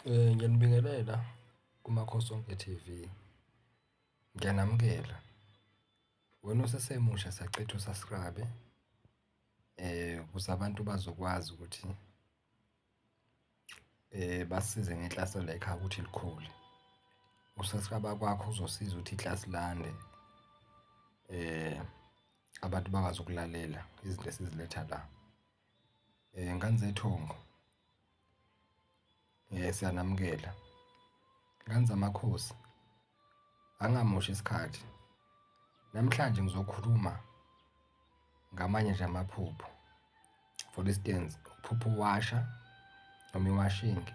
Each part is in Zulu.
Ngiyanibingelela kuMakhosonke TV. Ngiyanamukela. Wena usesemusha sacela usubscribe ukuze abantu bazokwazi ukuthi basize ngeklasi la ekhaya ukuthi likhule. Usubscribe kwakho uzosiza ukuthi iklasi lande abantu bakwazi ukulalela izinto esiziletha la. Ngane zethongo. Siyanamukela. Ngane zamakhosi. Angamoshi isikhathi. Namhlanje ngizokhuluma ngamanye nje amaphupho. For instance, uphupho washa noma iwashing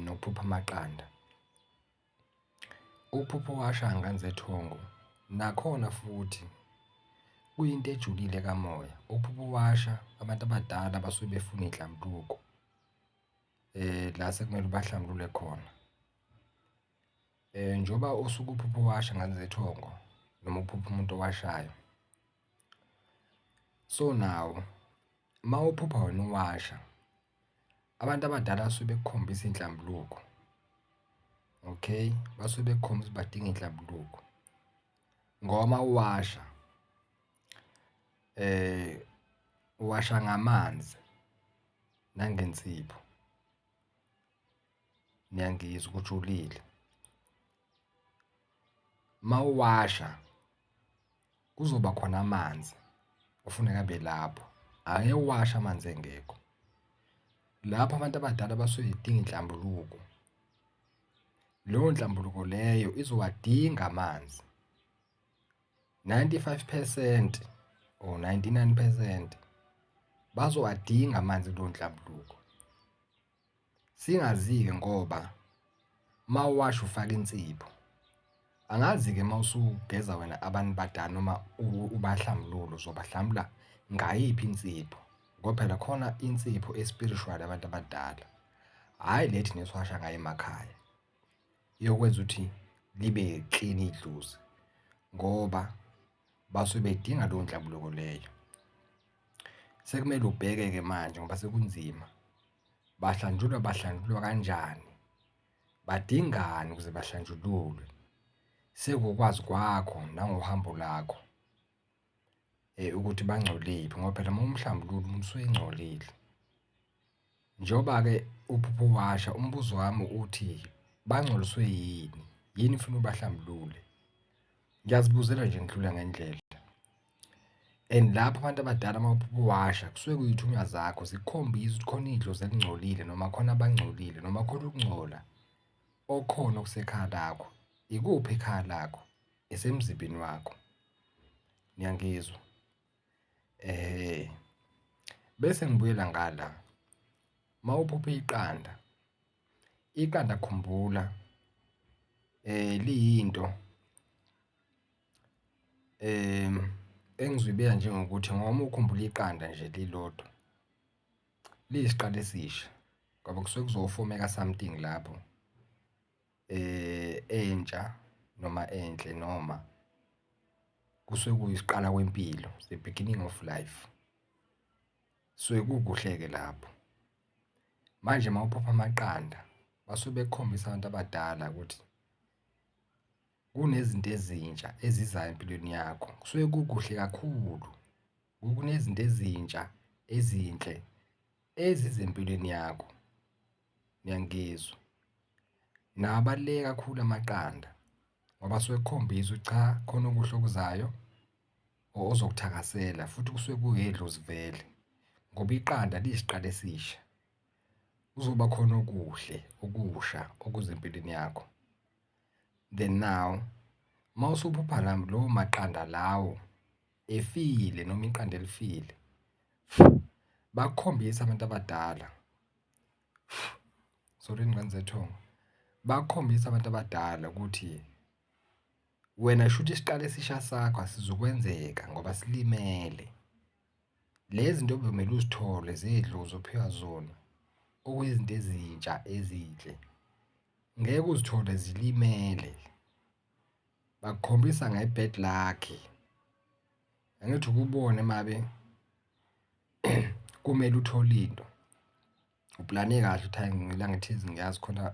nokuphupha amaqanda. Uphupho washa ngane zethongo nakhona futhi kuyinto ejulile kamoya. Uphupho washa abantu abadala basuke befuna inhlambuluko. La sekumele bahlambulule khona. Njoba usuke uphupho washa ngane zethongo noma uphupha umuntu owashayo. So now mawuphupha wena uwasha abantu abadala basuke bekukhombisa inhlambuluko. Okay, basuke bekukhombisa badinga inhlambuluko. Ngoma uwasha uwasha ngamanzi nangensipho. Niyangizwa ukujulile. Mawuwasha kuzoba khona amanzi kufuneka abe lapho. Ake uwasha amanzi engekho. Lapho abantu abadala basuke bedinga inhlambuluko. Leyo nhlambuluko leyo izowadinga amanzi. 95% or 99% bazowadinga amanzi kulo nhlambuluko. Singazi-ke ngoba mawuwasha ufaka insipho. Angazi-ke mawusugeza wena abantu badala noma ubahlambulula uzobahlambula ngayiphi insipho. Ngoba phela khona insipho espiritual abantu abadala. Hhayi lethi nesiwasha ngayo emakhaya. Iyokwenza ukuthi libe clean idlozi ngoba basuke bedinga leyo nhlambuluko leyo. Sekumele ubheke-ke manje ngoba sekunzima. Bahlanjulwa kanjani? Badingani ukuze bahlanjululwe? Sekukwazi kwakho nangohambo lakho ukuthi bangcolephi ngoba phela mawumhlambulula umuntu usuke engcolile. Njoba-ke uphupho washa umbuzo wami uthi bangcoliswe yini? Yini ufuna ubahlambulule? Ngiyazibuzela nje ngidlula ngendlela. And lapho abantu abadala mawuphupho washa kusuke kuyithunywa zakho zikukhombisa ukuthi khona idlozi elingcolile noma khona abangcolile noma khona ukungcola okhona okusekhaya lakho. Ikuphi ekhaya lakho? Esemzimbeni wakho. Niyangizwa? Bese ngibuyela ngala. Mawuphupha iqanda khumbula liyinto engizibeka njengokuthi ngoma ukhumbula iqanda nje lilodwa liyisiqalo esisha ngoba kusuke kuzofomeka something lapho entsha noma enhle noma kusuke kuyisiqala kwempilo, the beginning of life. Suke kukuhle-ke lapho. Manje mawuphupha amaqanda basuke bekukhombisa abantu abadala ukuthi kunezinto ezintsha ezizayo empilweni yakho. Kusuke kukuhle kakhulu. Kunezinto ezintsha ezinhle ezizempilweni yakho. Niyangizwa? Nabaluleke kakhulu amaqanda ngoba suke kukhombisa ukuthi cha khona okuhle okuzayo ozokuthakasela futhi kusuke kuyedlozi vele ngoba iqanda liyisiqalo esisha. Kuzoba khona okuhle okusha okuzempilweni yakho. Then now mawusuphupha lawo maqanda lawo efile noma iqanda elifile bakukhombisa abantu abadala. Sorry ngane zethongo. Bakukhombisa abantu abadala ukuthi wena shuthi isiqalo esisha sakho asizukwenzeka ngoba silimele. Lezi zinto obumele uzithole zedlozi ophiwa zona okuyizinto ezintsha ezinhle ngeke uzithole zilimele. Bakukhombisa ngebad luck. Angithi ukubone mabe kumele uthole into uplane kahle ukuthi hayi ngelanga ethize ngiyazi khona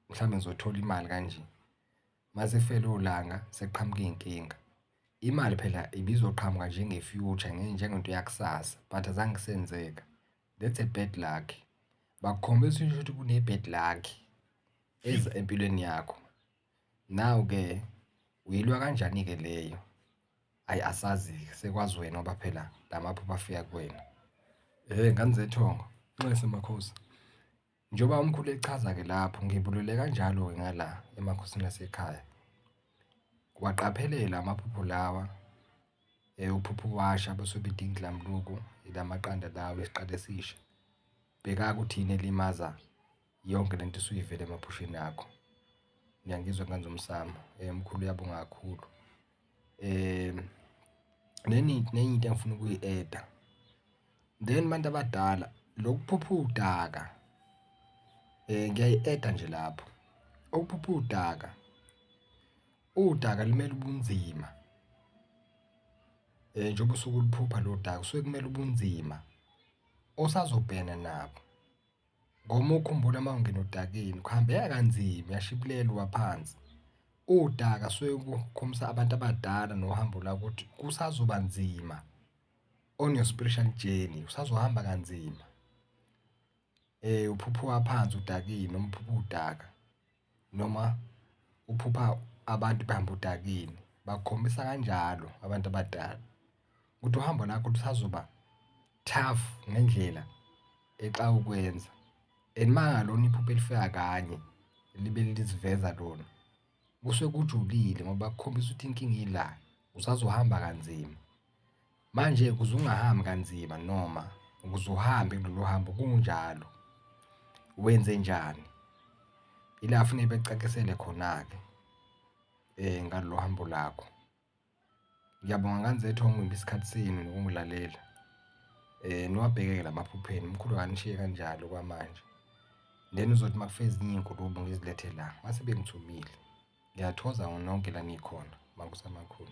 mhlawumbe ngizothola imali kanje. Mase kufike leyo langa sekuqhamuka iy'nkinga. Imali phela ibizoqhamuka njenge-future njengento yakusasa but azange kusenzeka. That's a bad luck. Bakukhombisa nje ukuthi kune-bad luck eza empilweni yakho. Nawu-ke uyilwa kanjani-ke leyo? Ayi asazi-ke sekwazi wena ngoba phela la maphupho afika kuwena. Ngane zethongo, Nxesi Makhosi. Njengoba umkhulu echaza-ke lapho ngibulele kanjalo-ke ngala emakhosini asekhaya. Waqaphelela amaphupho lawa, uphupho uwasha bese ubita indlamuko, ila maqanda lawa esiqale esisha. Bheka ukuthi yini elimaza yonke lento esuyivele emaphusheni akho. Ngiyangizwa ngane zomsamo, mkhulu uyabonga kakhulu. Nenye into engifuna ukuyi-add-a. Then bantu abadala lokuphupha udaka ngiyayi-add-a nje lapho. Ukuphupha udaka lumele ubunzima. Njengoba usuke uluphupha lo daka kusuke kumele ubunzima osazobhekana nabo. Ngoba ukhumbula uma ungena odakeni kuhambeka kanzima uyashibulelwa phansi. Udaka suke kukhombisa abantu abadala nohambo la ukuthi kusazoba nzima on your spiritual journey, usazohamba kanzima. Uphupha phansi udakeni noma uphupha udaka noma uphupha abantu behamba udakeni bakukhombisa kanjalo abantu abadala ukuthi uhambo lakho lusazoba tough ngendlela exa ukwenza. And mangalona iphupho elifika kanye libe liziveza lona kusuke kujulile ngoba kukhombisa ukuthi inkinga ila usazohamba kanzima. Manje ukuze ungahambi kanzima noma ukuze uhambe kulolu hambo kunjalo wenze njani? Ila kufanele becacisele khona-ke ngalolu hambo lakho. Ngiyabonga ngane zethongo ngimba isikhathi senu nokungilalela. Niwabheke-ke la maphupho enu, umkhulu akanishiye kanjalo kwamanje. Then uzothi makufika ezinye iy'nkulumo ngizilethe la mase bengithumile. Ngiyathokoza nonke la nikhona, Mankosi amakhulu.